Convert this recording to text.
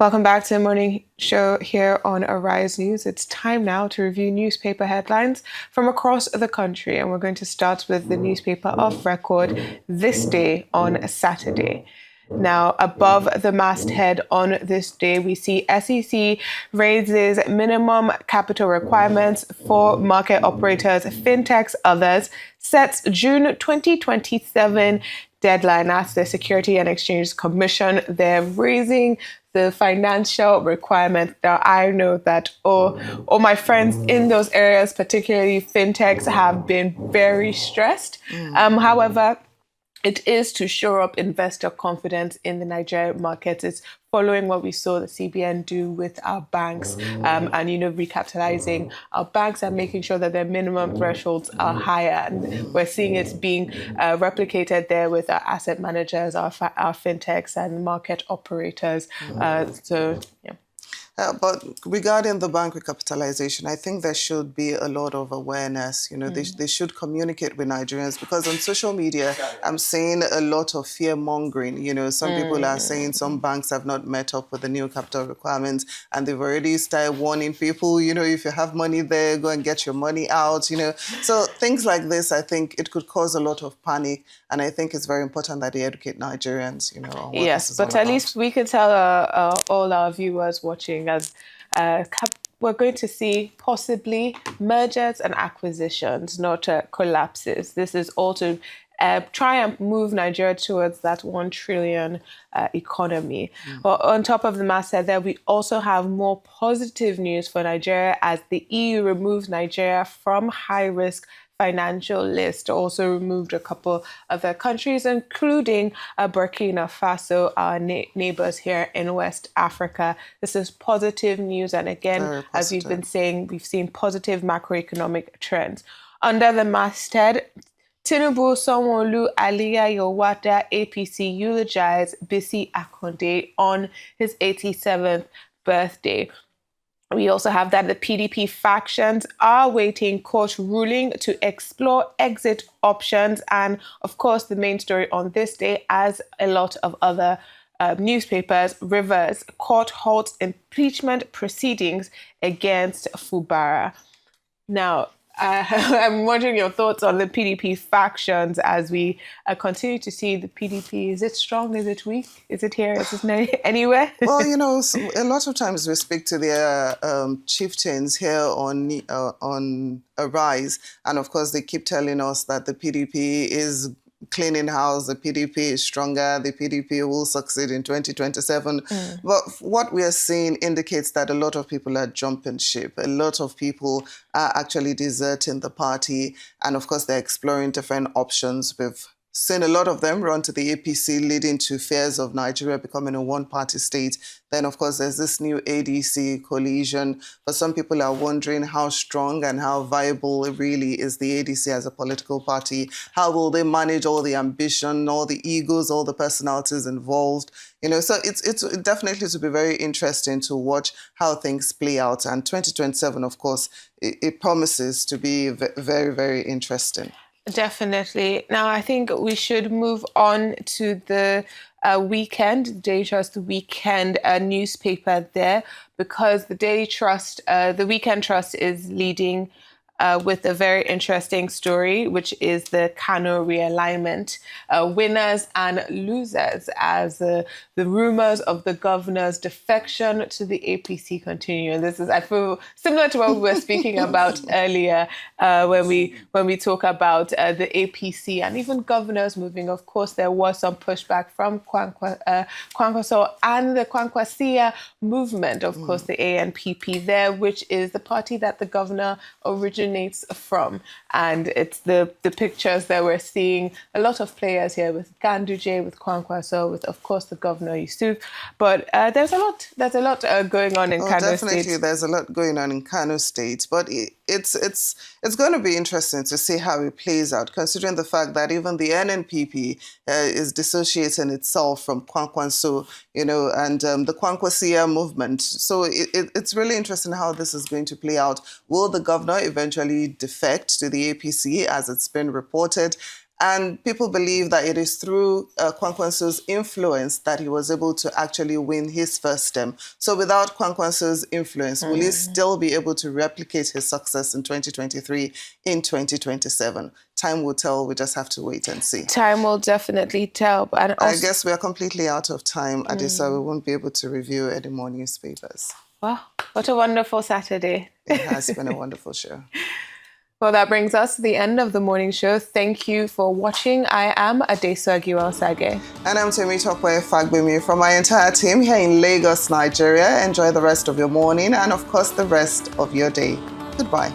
Welcome back to the morning show here on Arise News. It's time now to review newspaper headlines from across the country, and we're going to start with the newspaper of record this day on Saturday. Now, above the masthead on this day, we see SEC raises minimum capital requirements for market operators, fintechs, others, sets June 2027 deadline. That's the Security and Exchange Commission. They're raising the financial requirements. Now, I know that all my friends in those areas, particularly fintechs, have been very stressed. However, it is to shore up investor confidence in the Nigerian markets. It's following what we saw the CBN do with our banks, and recapitalizing our banks and making sure that their minimum thresholds are higher. And we're seeing it being replicated there with our asset managers, our fintechs, and market operators. Yeah. But regarding the bank recapitalization, I think there should be a lot of awareness. They should communicate with Nigerians, because on social media, I'm seeing a lot of fear mongering. Some people are saying some banks have not met up with the new capital requirements, and they've already started warning people, if you have money there, go and get your money out, So things like this, I think it could cause a lot of panic. And I think it's very important that they educate Nigerians, on what Yes, this is but all at about. least we can tell all our viewers watching as we're going to see possibly mergers and acquisitions, not collapses. This is all to try and move Nigeria towards that 1 trillion economy. But on top of the masthead there, we also have more positive news for Nigeria as the EU removes Nigeria from high-risk financial list. Also removed a couple other countries, including Burkina Faso, our neighbors here in West Africa. This is positive news. And again, as we've been saying, we've seen positive macroeconomic trends. Under the masthead, Tinubu, Sanwo-Olu, Aliyah Yowata, APC eulogized Bisi Akande on his 87th birthday. We also have that the PDP factions are waiting court ruling to explore exit options. And of course, the main story on this day, as a lot of other newspapers, Rivers court halts impeachment proceedings against Fubara. Now, I'm wondering your thoughts on the PDP factions as we continue to see the PDP. Is it strong? Is it weak? Is it here? Is it anywhere? Well, a lot of times we speak to their chieftains here on Arise, and of course they keep telling us that the PDP is cleaning house, the PDP is stronger, the PDP will succeed in 2027. But what we are seeing indicates that a lot of people are jumping ship. A lot of people are actually deserting the party. And of course, they're exploring different options. We've seen a lot of them run to the APC, leading to fears of Nigeria becoming a one-party state. Then, of course, there's this new ADC coalition. But some people are wondering how strong and how viable it really is the ADC as a political party. How will they manage all the ambition, all the egos, all the personalities involved? So it's definitely to be very interesting to watch how things play out. And 2027, of course, it promises to be very, very interesting. Definitely. Now, I think we should move on to the weekend, Daily Trust weekend newspaper there, because the Daily Trust, the Weekend Trust is leading with a very interesting story, which is the Kano realignment, winners and losers, as the rumors of the governor's defection to the APC continue. And this is, I feel, similar to what we were speaking about earlier when we talk about the APC and even governors moving. Of course, there was some pushback from Kwankwaso and the Kwankwasia movement, of course, the ANPP there, which is the party that the governor originates from. And it's the pictures that we're seeing, a lot of players here with Ganduje, with Kwankwaso, with, of course, the governor Yusuf. But there's a lot going on in Kano State. Definitely, there's a lot going on in Kano State. But it's going to be interesting to see how it plays out, considering the fact that even the NNPP is dissociating itself from Kwankwaso, and the Kwankwasia movement. So it's really interesting how this is going to play out. Will the governor eventually defect to the APC, as it's been reported? And people believe that it is through Kwankwanso's influence that he was able to actually win his first term. So without Kwankwanso's influence, will he still be able to replicate his success in 2023, in 2027? Time will tell. We just have to wait and see. Time will definitely tell. And also, I guess we are completely out of time, Adisa. We won't be able to review any more newspapers. Wow, what a wonderful Saturday. It has been a wonderful show. Well, that brings us to the end of the morning show. Thank you for watching. I am Adesu Agiwal-Sage. And I'm Temi Tokwe Fagbemi from my entire team here in Lagos, Nigeria. Enjoy the rest of your morning and, of course, the rest of your day. Goodbye.